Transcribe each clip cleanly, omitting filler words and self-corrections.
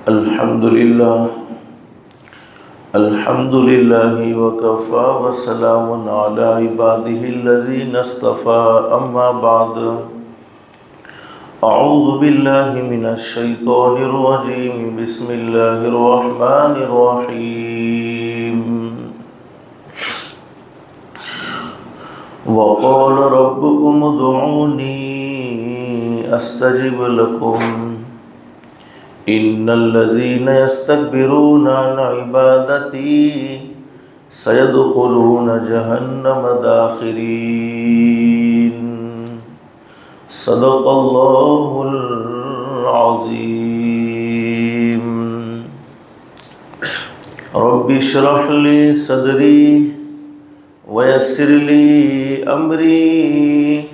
الحمد لله وكفى وسلام على عباده الذين اصطفى أما بعد أعوذ بالله من الشيطان الرجيم بسم الله الرحمن الرحيم وقال ربكم ادعوني أستجب لكم إن الذين يستكبرون عن عبادتي سيدخلون جهنم داخرين صدق الله العظيم رب اشرح لي صدري ويسر لي أمري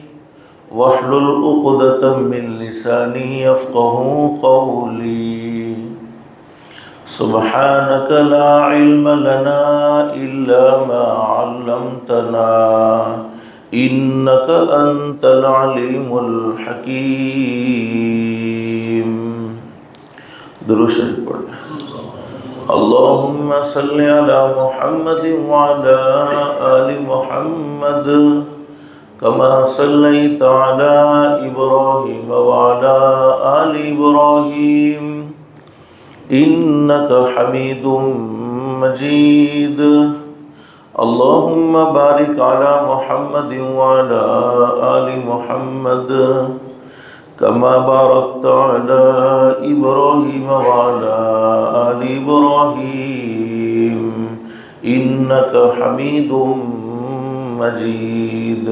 واحلل عقدة من لساني يفقهوا قولي سبحانك لا علم لنا إلا ما علمتنا إنك أنت العليم الحكيم درود شریف پڑھیں اللهم صل على محمد وعلى آل محمد كما صليت على إبراهيم وعلى آل إبراهيم إنك حميد مجيد اللهم بارك على محمد وعلى آل محمد كما باركت على إبراهيم وعلى آل إبراهيم إنك حميد مجید۔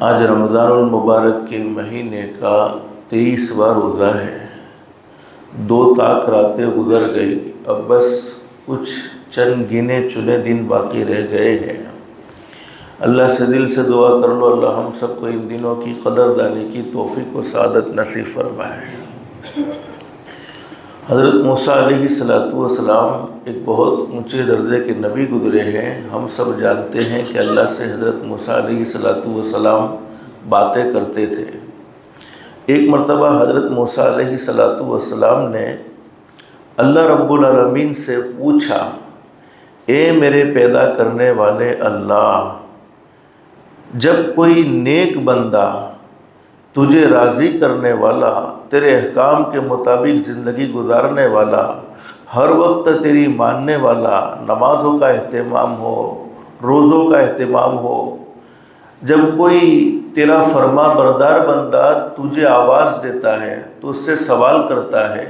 آج رمضان المبارک کے مہینے کا 23واں روزہ ہے۔ 2 تاک راتیں گزر گئی، اب بس کچھ چند گنے چنے دن باقی رہ گئے ہیں۔ اللہ سے دل سے دعا کر لو اللہ ہم سب کو ان دنوں کی قدر دانی کی توفیق و سعادت نصیب فرمائے۔ حضرت موسیٰ علیہ السلام ایک بہت اونچے درجے کے نبی گزرے ہیں۔ ہم سب جانتے ہیں کہ اللہ سے حضرت موسیٰ علیہ السلام باتیں کرتے تھے۔ ایک مرتبہ حضرت موسیٰ علیہ السلام نے اللہ رب العالمین سے پوچھا، اے میرے پیدا کرنے والے اللہ، جب کوئی نیک بندہ تجھے راضی کرنے والا، تیرے احکام کے مطابق زندگی گزارنے والا، ہر وقت تیری ماننے والا، نمازوں کا اہتمام ہو، روزوں کا اہتمام ہو، جب کوئی تیرا فرما بردار بندہ تجھے آواز دیتا ہے، تو اس سے سوال کرتا ہے،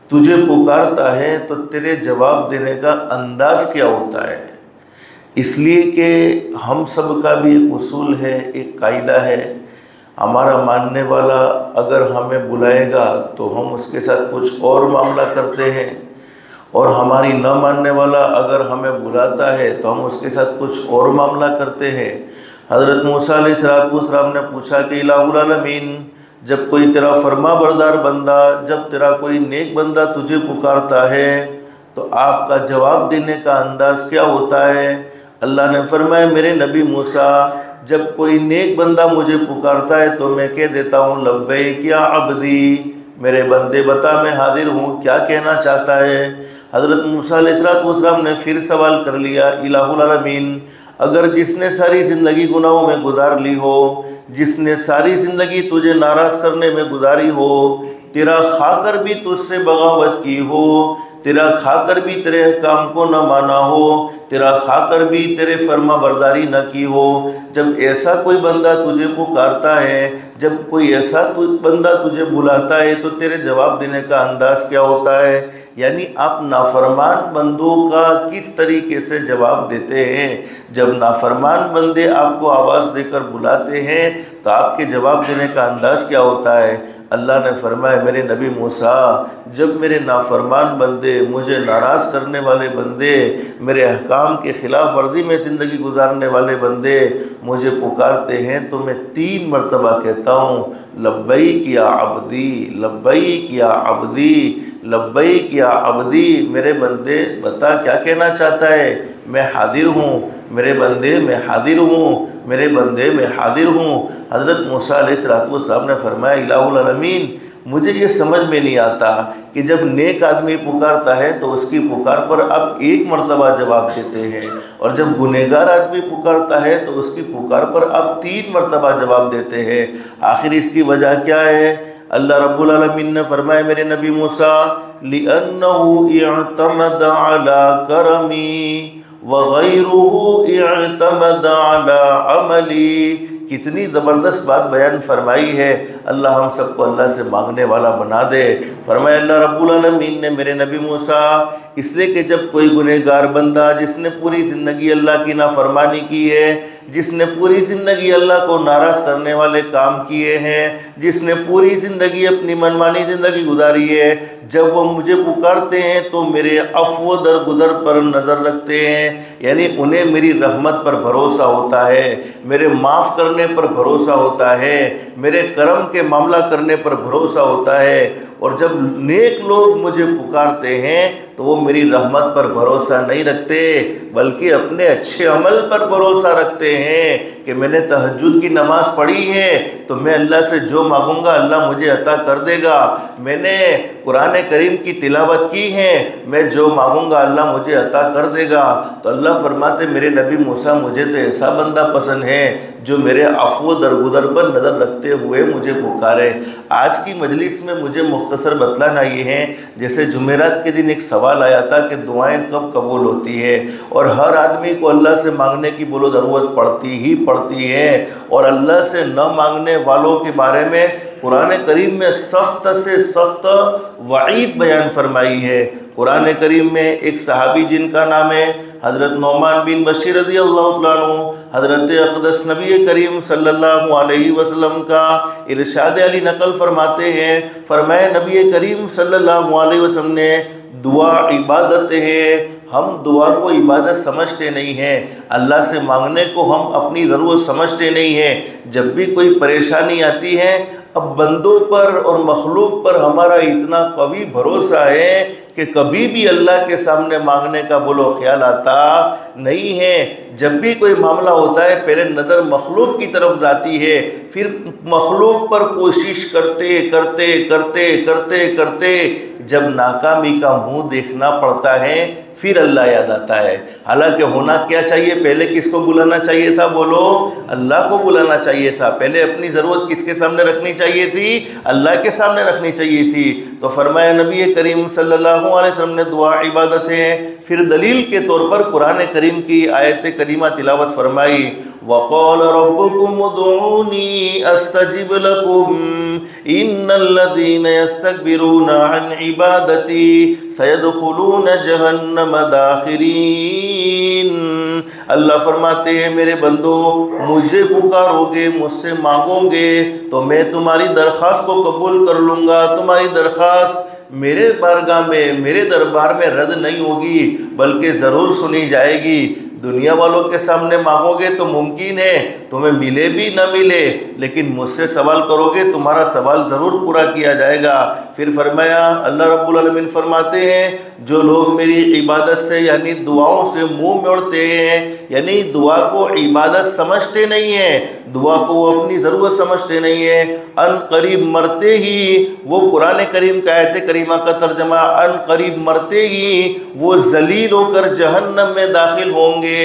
تجھے پکارتا ہے، تو تیرے جواب دینے کا انداز کیا ہوتا ہے؟ اس لیے کہ ہم سب کا بھی ایک اصول ہے، ایک قاعدہ ہے، ہمارا ماننے والا اگر ہمیں بلائے گا تو ہم اس کے ساتھ کچھ اور معاملہ کرتے ہیں، اور ہماری نہ ماننے والا اگر ہمیں بلاتا ہے تو ہم اس کے ساتھ کچھ اور معاملہ کرتے ہیں۔ حضرت موسیٰ علیہ السلام نے پوچھا کہ الہ العالمین، جب کوئی تیرا فرما بردار بندہ، جب تیرا کوئی نیک بندہ تجھے پکارتا ہے تو آپ کا جواب دینے کا انداز کیا ہوتا ہے؟ اللہ نے فرمایا میرے نبی موسیٰ، جب کوئی نیک بندہ مجھے پکارتا ہے تو میں کہہ دیتا ہوں لبیک یا عبدی، میرے بندے بتا میں حاضر ہوں، کیا کہنا چاہتا ہے؟ حضرت موسیٰ علیہ السلام نے پھر سوال کر لیا، الہ العالمین، اگر جس نے ساری زندگی گناہوں میں گزار لی ہو، جس نے ساری زندگی تجھے ناراض کرنے میں گزاری ہو، تیرا کھا کر بھی تجھ سے بغاوت کی ہو، تیرا کھا کر بھی تیرے احکام کو نہ مانا ہو، تیرا کھا کر بھی تیرے فرما برداری نہ کی ہو، جب ایسا کوئی بندہ تجھے پکارتا ہے، جب کوئی ایسا بندہ تجھے بلاتا ہے تو تیرے جواب دینے کا انداز کیا ہوتا ہے؟ یعنی آپ نافرمان بندوں کا کس طریقے سے جواب دیتے ہیں؟ جب نافرمان بندے آپ کو آواز دے کر بلاتے ہیں تو آپ کے جواب دینے کا انداز کیا ہوتا ہے؟ اللہ نے فرمایا میرے نبی موسیٰ، جب میرے نافرمان بندے، مجھے ناراض کرنے والے بندے، میرے احکام کے خلاف ورزی میں زندگی گزارنے والے بندے مجھے پکارتے ہیں تو میں 3 مرتبہ کہتا ہوں لبیک یا عبدی، لبیک یا عبدی، لبیک یا عبدی، میرے بندے بتا کیا کہنا چاہتا ہے؟ میں حاضر ہوں میرے بندے، میں حاضر ہوں، میرے بندے میں حاضر ہوں۔ حضرت موسیٰ علیہ السلام نے فرمایا الہ العالمین مجھے یہ سمجھ میں نہیں آتا کہ جب نیک آدمی پکارتا ہے تو اس کی پکار پر آپ ایک مرتبہ جواب دیتے ہیں، اور جب گنہگار آدمی پکارتا ہے تو اس کی پکار پر آپ 3 مرتبہ جواب دیتے ہیں۔ آخر اس کی وجہ کیا ہے؟ اللہ رب العالمین نے فرمایا میرے نبی موسیٰ لِأَنَّهُ اعْتَمَدَ عَلَى كَرَمِي وَغَيْرُهُ اعْتَمَدَ عَلَى عَمَلِي۔ کتنی زبردست بات بیان فرمائی ہے۔ اللہ ہم سب کو اللہ سے مانگنے والا بنا دے۔ فرمایا اللہ رب العالمین نے میرے نبی موسیٰ اس لیے کہ جب کوئی گنہگار بندہ جس نے پوری زندگی اللہ کی نافرمانی کی ہے، جس نے پوری زندگی اللہ کو ناراض کرنے والے کام کیے ہیں، جس نے پوری زندگی اپنی منمانی زندگی گزاری ہے، جب وہ مجھے پکارتے ہیں تو میرے عفو درگزر پر نظر رکھتے ہیں، یعنی انہیں میری رحمت پر بھروسہ ہوتا ہے، میرے معاف کرنے پر بھروسہ ہوتا ہے، میرے کرم کے معاملہ کرنے پر بھروسہ ہوتا ہے، اور جب نیک لوگ مجھے پکارتے ہیں تو وہ میری رحمت پر بھروسہ نہیں رکھتے بلکہ اپنے اچھے عمل پر بھروسہ رکھتے ہیں کہ میں نے تہجد کی نماز پڑھی ہے تو میں اللہ سے جو مانگوں گا اللہ مجھے عطا کر دے گا، میں نے قرآن کریم کی تلاوت کی ہے میں جو مانگوں گا اللہ مجھے عطا کر دے گا۔ تو اللہ فرماتے میرے نبی موسیٰ مجھے تو ایسا بندہ پسند ہے جو میرے عفو درگزر پر نظر رکھتے ہوئے مجھے پکارے۔ آج کی مجلس میں مجھے مختصر بتلانا یہ ہے، جیسے جمعرات کے دن ایک سوال آیا تھا کہ دعائیں کب قبول ہوتی ہے، اور ہر آدمی کو اللہ سے مانگنے کی بولو ضرورت پڑتی ہی پڑتی ہے، اور اللہ سے نہ مانگنے والوں کے بارے میں قرآن کریم میں سخت سے سخت وعید بیان فرمائی ہے۔ قرآن کریم میں ایک صحابی جن کا نام ہے حضرت نعمان بن بشیر رضی اللہ عنہ، حضرت اقدس نبی کریم صلی اللہ علیہ وسلم کا ارشاد علی نقل فرماتے ہیں، فرمایا نبی کریم صلی اللہ علیہ وسلم نے دعا عبادت ہے، ہم دعا کو عبادت سمجھتے نہیں ہیں، اللہ سے مانگنے کو ہم اپنی ضرورت سمجھتے نہیں ہیں۔ جب بھی کوئی پریشانی آتی ہے اب بندوں پر اور مخلوق پر ہمارا اتنا قوی بھروسہ ہے کہ کبھی بھی اللہ کے سامنے مانگنے کا بولو خیال آتا نہیں ہے۔ جب بھی کوئی معاملہ ہوتا ہے پہلے نظر مخلوق کی طرف جاتی ہے، پھر مخلوق پر کوشش کرتے کرتے کرتے کرتے کرتے جب ناکامی کا منہ دیکھنا پڑتا ہے پھر اللہ یاد آتا ہے۔ حالانکہ ہونا کیا چاہیے، پہلے کس کو بلانا چاہیے تھا؟ بولو اللہ کو بلانا چاہیے تھا۔ پہلے اپنی ضرورت کس کے سامنے رکھنی چاہیے تھی؟ اللہ کے سامنے رکھنی چاہیے تھی۔ تو فرمایا نبی کریم صلی اللہ علیہ وسلم نے دعا عبادت ہے، پھر دلیل کے طور پر قرآن کریم کی آیت کریمہ تلاوت فرمائی، وَقَالَ رَبُّكُمُ ادْعُونِي أَسْتَجِبْ لَكُمْ إِنَّ الَّذِينَ يَسْتَكْبِرُونَ عَنْ عِبَادَتِي سَيَدْخُلُونَ جَهَنَّمَ دَاخِرِينَ۔ اللہ فرماتے ہیں میرے بندو مجھے پکارو گے، مجھ سے مانگو گے تو میں تمہاری درخواست کو قبول کر لوں گا، تمہاری درخواست میرے بارگاہ میں میرے دربار میں رد نہیں ہوگی بلکہ ضرور سنی جائے گی۔ دنیا والوں کے سامنے مانگو گے تو ممکن ہے تمہیں ملے بھی نہ ملے، لیکن مجھ سے سوال کرو گے تمہارا سوال ضرور پورا کیا جائے گا۔ پھر فرمایا اللہ رب العالمین فرماتے ہیں جو لوگ میری عبادت سے یعنی دعاؤں سے منہ موڑتے ہیں، یعنی دعا کو عبادت سمجھتے نہیں ہیں، دعا کو وہ اپنی ضرورت سمجھتے نہیں ہیں، ان قریب مرتے ہی وہ قرآن کریم کا آیت کریمہ کا ترجمہ ان قریب مرتے ہی وہ ذلیل ہو کر جہنم میں داخل ہوں گے۔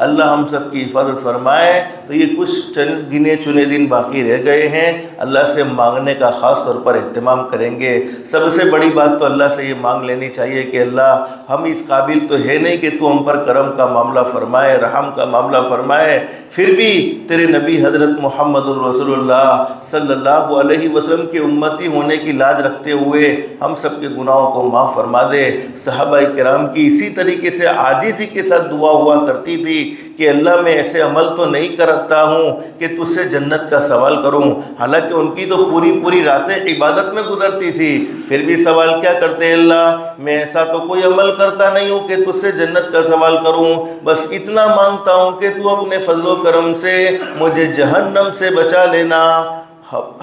اللہ ہم سب کی حفاظت فرمائے۔ تو یہ کچھ چند گنے چنے دن باقی رہ گئے ہیں، اللہ سے مانگنے کا خاص طور پر اہتمام کریں گے۔ سب سے بڑی بات تو اللہ سے یہ مانگ لینی چاہیے کہ اللہ ہم اس قابل تو ہے نہیں کہ تو ہم پر کرم کا معاملہ فرمائے، رحم کا معاملہ فرمائے، پھر بھی تیرے نبی حضرت محمد الرسول اللہ صلی اللہ علیہ وسلم کے امتی ہونے کی لاج رکھتے ہوئے ہم سب کے گناہوں کو معاف فرما دے۔ صحابہ کرام کی اسی طریقے سے عاجزی کے ساتھ دعا ہوا کرتی تھی کہ اللہ میں ایسے عمل تو نہیں کرتا ہوں کہ تجھ سے جنت کا سوال کروں، حالانکہ ان کی تو پوری راتیں عبادت میں گزرتی تھی، پھر بھی سوال کیا کرتے اللہ میں ایسا تو کوئی عمل کرتا نہیں ہوں کہ تجھ سے جنت کا سوال کروں، بس اتنا مانگتا ہوں کہ تو اپنے فضل و کرم سے مجھے جہنم سے بچا لینا۔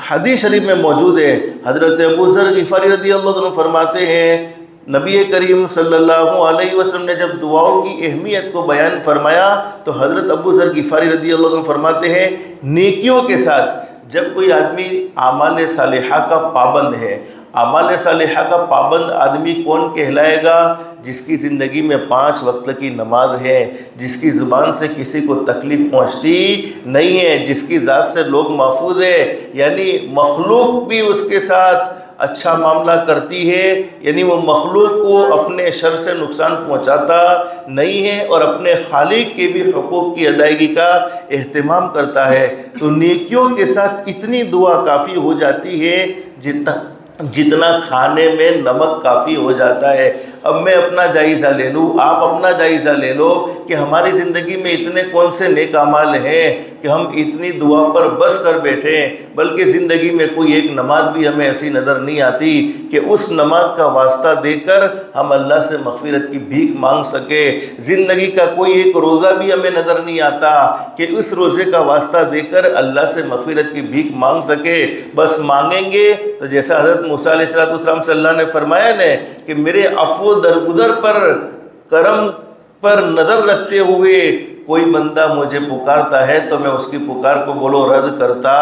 حدیث شریف میں موجود ہے، حضرت ابو ذر غفاری رضی اللہ عنہ فرماتے ہیں نبی کریم صلی اللہ علیہ وسلم نے جب دعاؤں کی اہمیت کو بیان فرمایا تو حضرت ابو ذر غفاری رضی اللہ عنہ فرماتے ہیں نیکیوں کے ساتھ جب کوئی آدمی اعمال صالحہ کا پابند ہے، اعمال صالحہ کا پابند آدمی کون کہلائے گا؟ جس کی زندگی میں 5 وقت کی نماز ہے، جس کی زبان سے کسی کو تکلیف پہنچتی نہیں ہے، جس کی ذات سے لوگ محفوظ ہے، یعنی مخلوق بھی اس کے ساتھ اچھا معاملہ کرتی ہے، یعنی وہ مخلوق کو اپنے شر سے نقصان پہنچاتا نہیں ہے اور اپنے خالق کے بھی حقوق کی ادائیگی کا اہتمام کرتا ہے، تو نیکیوں کے ساتھ اتنی دعا کافی ہو جاتی ہے جتنا کھانے میں نمک کافی ہو جاتا ہے۔ اب میں اپنا جائزہ لے لوں، آپ اپنا جائزہ لے لو کہ ہماری زندگی میں اتنے کون سے نیک اعمال ہیں کہ ہم اتنی دعا پر بس کر بیٹھے ہیں، بلکہ زندگی میں کوئی ایک نماز بھی ہمیں ایسی نظر نہیں آتی کہ اس نماز کا واسطہ دے کر ہم اللہ سے مغفرت کی بھیک مانگ سکے، زندگی کا کوئی ایک روزہ بھی ہمیں نظر نہیں آتا کہ اس روزے کا واسطہ دے کر اللہ سے مغفرت کی بھیک مانگ سکے۔ بس مانگیں گے تو جیسا حضرت موسیٰ علیہ السلام سے اللہ نے فرمایا نا کہ میرے عفو درگزر پر کرم پر نظر رکھتے ہوئے کوئی بندہ مجھے پکارتا ہے تو میں اس کی پکار کو بولو رد کرتا،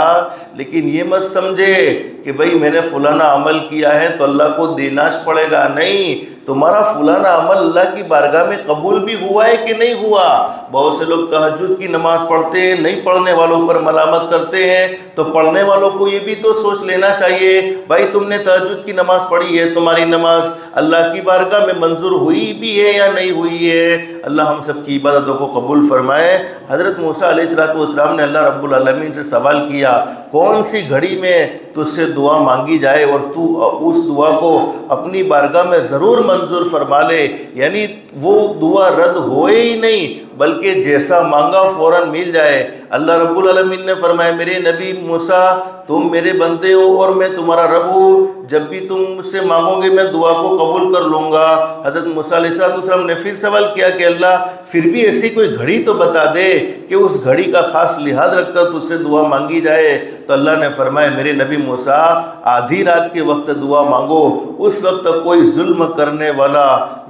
لیکن یہ مت سمجھے کہ بھئی میں نے فلانا عمل کیا ہے تو اللہ کو دیناش پڑے گا، نہیں، تمہارا فلانا عمل اللہ کی بارگاہ میں قبول بھی ہوا ہے کہ نہیں ہوا۔ بہت سے لوگ تہجد کی نماز پڑھتے ہیں، نہیں پڑھنے والوں پر ملامت کرتے ہیں، تو پڑھنے والوں کو یہ بھی تو سوچ لینا چاہیے بھائی تم نے تہجد کی نماز پڑھی ہے، تمہاری نماز اللہ کی بارگاہ میں منظور ہوئی بھی ہے یا نہیں ہوئی ہے۔ اللہ ہم سب کی عبادتوں کو قبول فرمائے۔ حضرت موسیٰ علیہ السلام نے اللہ رب العالمین سے سوال کیا کون سی گھڑی میں تجھ سے دعا مانگی جائے اور تو اس دعا کو اپنی بارگاہ میں ضرور منظور فرما لے، یعنی وہ دعا رد ہوئے ہی نہیں بلکہ جیسا مانگا فوراً مل جائے۔ اللہ رب العالمین نے فرمایا میرے نبی موسیٰ تم میرے بندے ہو اور میں تمہارا رب ہوں، جب بھی تم سے مانگو گے میں دعا کو قبول کر لوں گا۔ حضرت موسیٰ علیہ السلام نے پھر سوال کیا کہ اللہ پھر بھی ایسی کوئی گھڑی تو بتا دے کہ اس گھڑی کا خاص لحاظ رکھ کر تجھ سے دعا مانگی جائے، تو اللہ نے فرمایا میرے نبی موسیٰ آدھی رات کے وقت دعا مانگو، اس وقت کوئی ظلم کرنے والا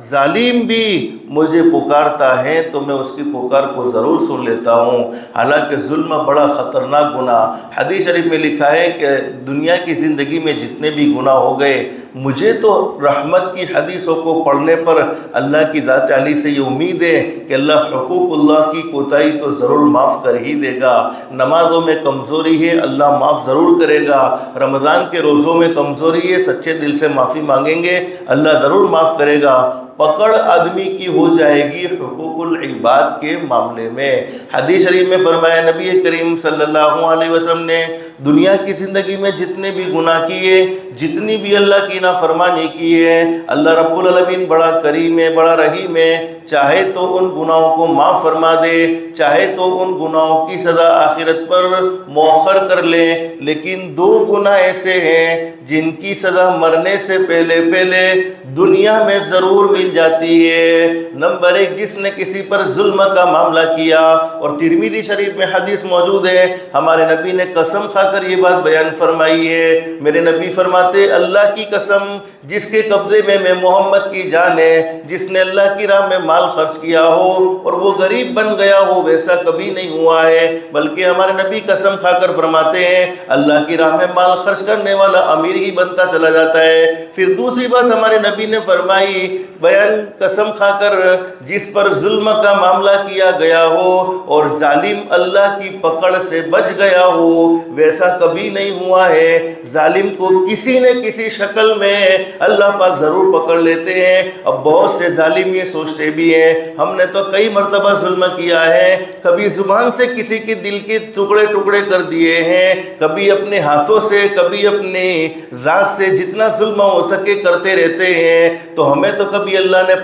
ظالم بھی مجھے پکارتا ہے تو میں اس کی پکار کو ضرور سن لیتا ہوں۔ حالانکہ ظلم بڑا خطرناک گناہ، حدیث شریف میں لکھا ہے کہ دنیا کی زندگی میں جتنے بھی گناہ ہو گئے مجھے تو رحمت کی حدیثوں کو پڑھنے پر اللہ کی ذات علی سے یہ امید ہے کہ اللہ حقوق اللہ کی کوتاہی تو ضرور معاف کر ہی دے گا، نمازوں میں کمزوری ہے اللہ معاف ضرور کرے گا، رمضان کے روزوں میں کمزوری ہے سچے دل سے معافی مانگیں گے اللہ ضرور معاف کرے گا۔ پکڑ آدمی کی ہو جائے گی حقوق العباد کے معاملے میں۔ حدیث شریف میں فرمایا نبی کریم صلی اللہ علیہ وسلم نے دنیا کی زندگی میں جتنے بھی گناہ کیے، جتنی بھی اللہ کی نافرمانی کی ہے، اللہ رب العالمین بڑا کریم ہے، بڑا رحیم ہے، چاہے تو ان گناہوں کو معاف فرما دے، چاہے تو ان گناہوں کی سزا آخرت پر مؤخر کر لے، لیکن 2 گناہ ایسے ہیں جن کی سزا مرنے سے پہلے دنیا میں ضرور مل جاتی ہے۔ نمبر 1 جس نے کسی پر ظلم کا معاملہ کیا، اور ترمذی شریف میں حدیث موجود ہے، ہمارے نبی نے قسم کھا کر یہ بات بیان فرمائی ہے، میرے نبی فرماتے اللہ کی قسم جس کے قبضے میں محمد کی جان ہے، جس نے اللہ کی راہ میں مال خرچ کیا ہو اور وہ غریب بن گیا ہو ویسا کبھی نہیں ہوا ہے، بلکہ ہمارے نبی قسم کھا کر فرماتے ہیں اللہ کی راہ میں مال خرچ کرنے والا امیر ہی بنتا چلا جاتا ہے۔ پھر دوسری بات ہمارے نبی نے فرمائی بیان قسم کھا کر جس پر ظلم کا معاملہ کیا گیا ہو اور ظالم اللہ کی پکڑ سے بچ گیا ہو ویسا کبھی نہیں ہوا ہے۔ ظالم کو کسی نہ کسی شکل میں اللہ پاک ضرور پکڑ لیتے ہیں۔ اب بہت سے ظالم یہ سوچتے بھی ہیں ہم نے تو کئی مرتبہ ظلم کیا ہے، کبھی زبان سے کسی کے دل کے ٹکڑے ٹکڑے کر دیے ہیں، کبھی اپنے ہاتھوں سے، کبھی اپنے ذات سے، جتنا ظلم ہو سکے کرتے رہتے ہیں، تو ہمیں تو کبھی اللہ نے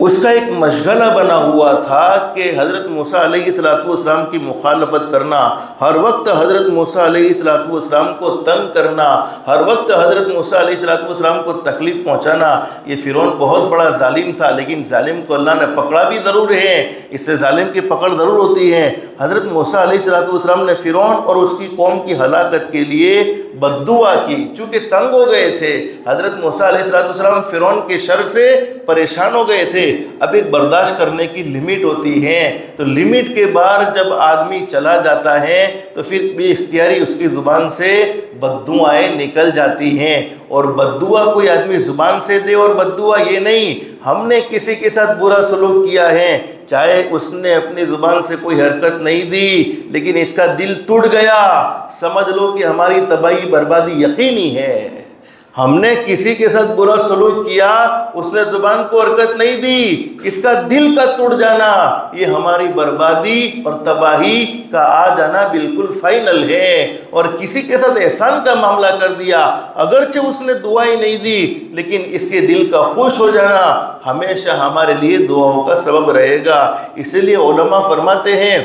اس کا ایک مشغلہ بنا ہوا تھا کہ حضرت موسیٰ علیہ السلام کی مخالفت کرنا، ہر وقت حضرت موسیٰ علیہ السلام کو تنگ کرنا، ہر وقت حضرت موسیٰ علیہ السلام کو تکلیف پہنچانا۔ یہ فرعون بہت بڑا ظالم تھا، لیکن ظالم کو اللہ نے پکڑا بھی ضرور ہے، اس سے ظالم کی پکڑ ضرور ہوتی ہے۔ حضرت موسیٰ علیہ السلام نے فرعون اور اس کی قوم کی ہلاکت کے لیے بد دعا کی، چونکہ تنگ ہو گئے تھے۔ حضرت موسیٰ علیہ السلام فرعون کے شر سے پریشان ہو گئے تھے۔ اب ایک برداشت کرنے کی لمٹ ہوتی ہے، تو لمٹ کے بعد جب آدمی چلا جاتا ہے تو پھر بے اختیاری اس کی زبان سے بد دعائیں نکل جاتی ہیں۔ اور بد دعا کوئی آدمی زبان سے دے، اور بد دعا یہ نہیں ہم نے کسی کے ساتھ برا سلوک کیا ہے، چاہے اس نے اپنی زبان سے کوئی حرکت نہیں دی لیکن اس کا دل ٹوٹ گیا، سمجھ لو کہ ہماری تباہی بربادی یقینی ہے۔ ہم نے کسی کے ساتھ برا سلوک کیا، اس نے زبان کو حرکت نہیں دی، اس کا دل کا ٹوٹ جانا، یہ ہماری بربادی اور تباہی کا آ جانا بالکل فائنل ہے۔ اور کسی کے ساتھ احسان کا معاملہ کر دیا، اگرچہ اس نے دعائیں نہیں دی لیکن اس کے دل کا خوش ہو جانا ہمیشہ ہمارے لیے دعاؤں کا سبب رہے گا۔ اسی لیے علماء فرماتے ہیں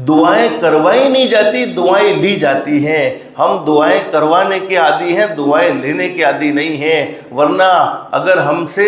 دعائیں کروائی نہیں جاتی، دعائیں لی جاتی ہیں۔ ہم دعائیں کروانے کے عادی ہیں، دعائیں لینے کے عادی نہیں ہیں۔ ورنہ اگر ہم سے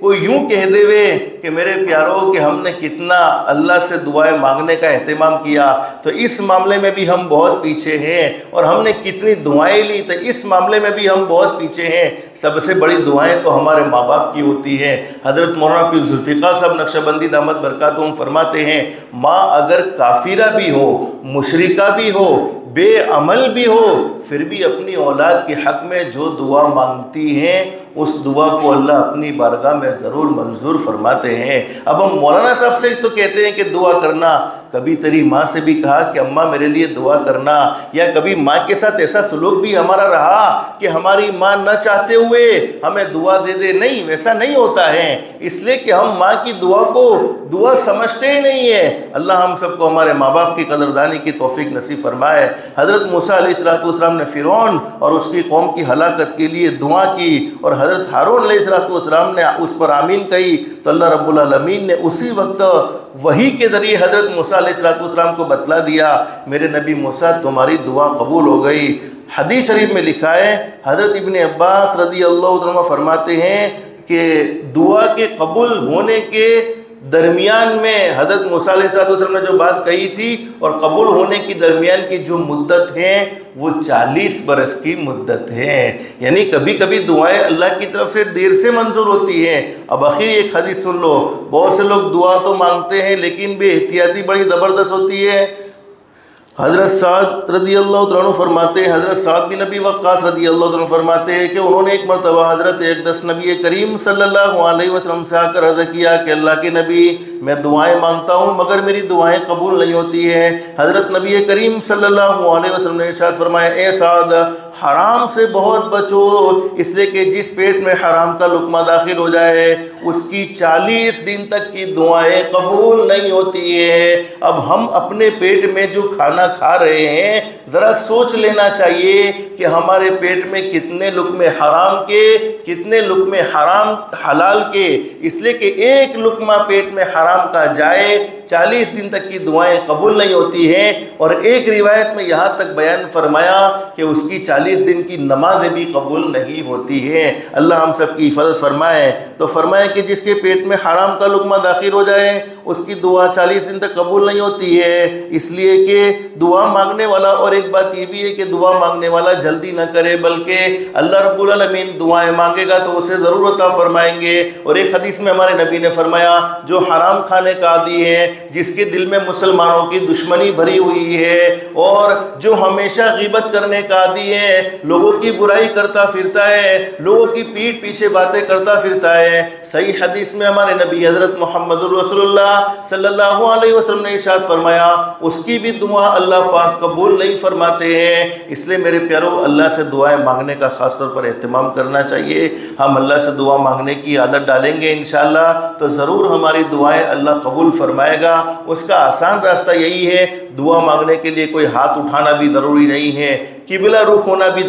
کوئی یوں کہہ دے وے کہ میرے پیاروں کہ ہم نے کتنا اللہ سے دعائیں مانگنے کا اہتمام کیا، تو اس معاملے میں بھی ہم بہت پیچھے ہیں، اور ہم نے کتنی دعائیں لی تو اس معاملے میں بھی ہم بہت پیچھے ہیں۔ سب سے بڑی دعائیں تو ہمارے ماں باپ کی ہوتی ہیں۔ حضرت مولانا پیر ذوالفقار صاحب نقشبندی دامت برکاتہم فرماتے ہیں ماں اگر کافرہ بھی ہو، مشرکہ بھی ہو، بے عمل بھی ہو، پھر بھی اپنی اولاد کے حق میں جو دعا مانگتی ہیں اس دعا کو اللہ اپنی بارگاہ میں ضرور منظور فرماتے ہیں۔ اب ہم مولانا صاحب سے تو کہتے ہیں کہ دعا کرنا، کبھی تیری ماں سے بھی کہا کہ اماں میرے لیے دعا کرنا، یا کبھی ماں کے ساتھ ایسا سلوک بھی ہمارا رہا کہ ہماری ماں نہ چاہتے ہوئے ہمیں دعا دے دے؟ نہیں، ویسا نہیں ہوتا ہے، اس لیے کہ ہم ماں کی دعا کو دعا سمجھتے ہی نہیں ہے۔ اللہ ہم سب کو ہمارے ماں باپ کی قدردانی کی توفیق نصیب فرمائے۔ حضرت موسیٰ علیہ السلام نے فرعون اور اس کی قوم کی ہلاکت کے لیے دعا کی، اور حضرت ہارون علیہ السلام نے اس پر آمین کہی، تو اللہ رب العالمین نے اسی وقت وحی کے ذریعے حضرت موسیٰ علیہ السلام کو بتلا دیا میرے نبی موسیٰ تمہاری دعا قبول ہو گئی۔ حدیث شریف میں لکھا ہے، حضرت ابن عباس رضی اللہ عنہ فرماتے ہیں کہ دعا کے قبول ہونے کے درمیان میں حضرت موسیٰ علیہ السلام نے جو بات کہی تھی اور قبول ہونے کی درمیان کی جو مدت ہے وہ 40 برس کی مدت ہے۔ یعنی کبھی کبھی دعائیں اللہ کی طرف سے دیر سے منظور ہوتی ہیں۔ اب آخر ایک حدیث سن لو، بہت سے لوگ دعا تو مانگتے ہیں لیکن بے احتیاطی بڑی زبردست ہوتی ہے۔ حضرت سعد رضی اللہ عنہ فرماتے ہیں، حضرت سعد بن نبی وقاص رضی اللہ عنہ فرماتے ہیں کہ انہوں نے ایک مرتبہ حضرت اقدس نبی کریم صلی اللہ علیہ وسلم سے آ کر عرض کیا کہ اللہ کے نبی میں دعائیں مانگتا ہوں مگر میری دعائیں قبول نہیں ہوتی ہیں۔ حضرت نبی کریم صلی اللہ علیہ وسلم نے ارشاد فرمایا اے سعد حرام سے بہت بچو، اس لیے کہ جس پیٹ میں حرام کا لقمہ داخل ہو جائے اس کی 40 دن تک کی دعائیں قبول نہیں ہوتی ہیں۔ اب ہم اپنے پیٹ میں جو کھانا کھا رہے ہیں ذرا سوچ لینا چاہیے کہ ہمارے پیٹ میں کتنے لقمے حرام کے، کتنے لقمے حرام حلال کے، اس لیے کہ ایک لقمہ پیٹ میں حرام کا جائے 40 دن تک کی دعائیں قبول نہیں ہوتی ہیں۔ اور ایک روایت میں یہاں تک بیان فرمایا کہ اس کی 40 دن کی نمازیں بھی قبول نہیں ہوتی ہیں۔ اللہ ہم سب کی حفاظت فرمائے۔ تو فرمائے کہ جس کے پیٹ میں حرام کا لقمہ داخل ہو جائے اس کی دعا 40 دن تک قبول نہیں ہوتی ہے، اس لیے کہ دعا مانگنے والا، اور ایک بات یہ بھی ہے کہ دعا مانگنے والا جلدی نہ کرے بلکہ اللہ رب العالمین دعائیں مانگے گا تو اسے ضرور عطا فرمائیں گے۔ اور ایک حدیث میں ہمارے نبی نے فرمایا جو حرام کھانے کا عادی ہے، جس کے دل میں مسلمانوں کی دشمنی بھری ہوئی ہے، اور جو ہمیشہ غیبت کرنے کا عادی ہے، لوگوں کی برائی کرتا پھرتا ہے، لوگوں کی پیٹھ پیچھے باتیں کرتا پھرتا ہے، صحیح حدیث میں ہمارے نبی حضرت محمد رسول اللہ صلی اللہ علیہ وسلم نے ارشاد فرمایا اس کی بھی دعا اللہ پاک قبول نہیں فرماتے ہیں۔ اس لیے میرے پیارو اللہ سے دعائیں مانگنے کا خاص طور پر اہتمام کرنا چاہیے۔ ہم اللہ سے دعا مانگنے کی عادت ڈالیں گے انشاءاللہ تو ضرور ہماری دعائیں اللہ قبول فرمائے گا۔ اس کا آسان راستہ یہی ہے، دعا مانگنے کے لیے کوئی ہاتھ اٹھانا بھی ضروری نہیں ہے، قبلہ رخ ہونا بھی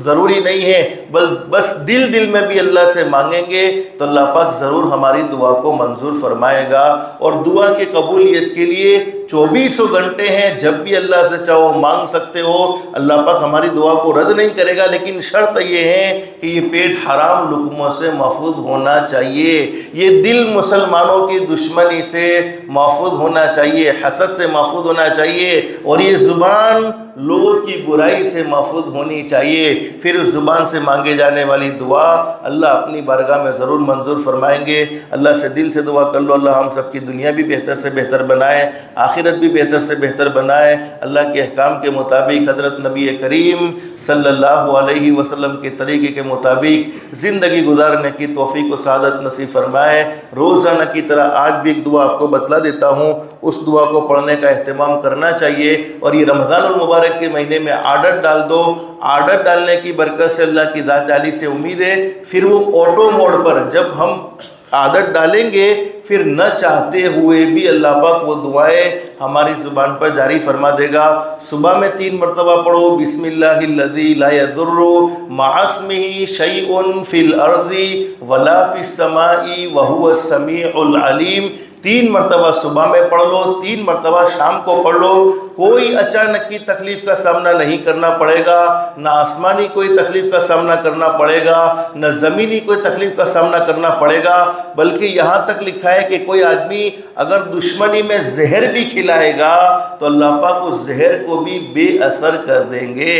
ضروری نہیں ہے، بس دل میں بھی اللہ سے مانگیں گے تو اللہ پاک ضرور ہماری دعا کو منظور فرمائے گا۔ اور دعا کی قبولیت کے لیے 24 گھنٹے ہیں، جب بھی اللہ سے چاہو مانگ سکتے ہو، اللہ پاک ہماری دعا کو رد نہیں کرے گا، لیکن شرط یہ ہے کہ یہ پیٹ حرام لقموں سے محفوظ ہونا چاہیے، یہ دل مسلمانوں کی دشمنی سے محفوظ ہونا چاہیے، حسد سے محفوظ ہونا چاہیے، اور یہ زبان لوگوں کی برائی سے محفوظ ہونی چاہیے۔ پھر اس زبان سے مانگے جانے والی دعا اللہ اپنی بارگاہ میں ضرور منظور فرمائیں گے۔ اللہ سے دل سے دعا کر لو، اللہ ہم سب کی دنیا بھی بہتر سے بہتر بنائے، آخرت بھی بہتر سے بہتر بنائے، اللہ کے احکام کے مطابق حضرت نبی کریم صلی اللہ علیہ وسلم کے طریقے کے مطابق زندگی گزارنے کی توفیق و سعادت نصیب فرمائے۔ روزانہ کی طرح آج بھی ایک دعا آپ کو بتلا دیتا ہوں، اس دعا کو پڑھنے کا اہتمام کرنا چاہیے، اور یہ رمضان المبارک کے مہینے میں عادت ڈال دو۔ عادت ڈالنے کی برکت سے اللہ کی ذات عالی سے امید ہے، پھر وہ آٹو موڈ پر جب ہم عادت ڈالیں گے، پھر نہ چاہتے ہوئے بھی اللہ پاک وہ دعائیں ہماری زبان پر جاری فرما دے گا۔ صبح میں 3 مرتبہ پڑھو، بسم اللہ الذی لا یضر مع اسمہ شیء فی الارض ولا فی السماء وہو السمیع العلیم۔ 3 مرتبہ صبح میں پڑھ لو، 3 مرتبہ شام کو پڑھ لو۔ کوئی اچانک کی تکلیف کا سامنا نہیں کرنا پڑے گا، نہ آسمانی کوئی تکلیف کا سامنا کرنا پڑے گا، نہ زمینی کوئی تکلیف کا سامنا کرنا پڑے گا، بلکہ یہاں تک لکھا ہے کہ کوئی آدمی اگر دشمنی میں زہر بھی کھلائے گا تو اللہ پاک اس زہر کو بھی بے اثر کر دیں گے۔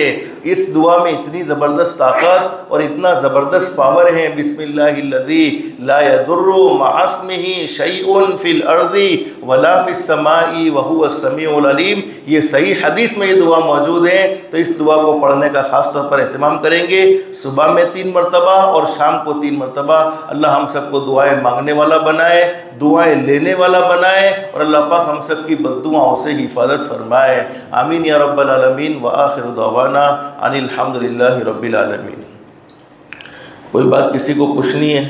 اس دعا میں اتنی زبردست طاقت اور اتنا زبردست پاور ہے، بسم اللہ الذی لا یضر مع اسمہ شیء فی الارض ولا فی السماء وہو السمیع العلیم۔ یہ صحیح حدیث میں یہ دعا موجود ہے، تو اس دعا کو پڑھنے کا خاص طور پر اہتمام کریں گے۔ صبح میں 3 مرتبہ اور شام کو 3 مرتبہ۔ اللہ ہم سب کو دعائیں مانگنے والا بنائے، دعائیں لینے والا بنائے، اور اللہ پاک ہم سب کی بد دعاؤں سے حفاظت فرمائے۔ آمین یا رب العالمین، وآخر دعوانا ان الحمدللہ رب العالمین۔ کوئی بات کسی کو پوچھنی ہے؟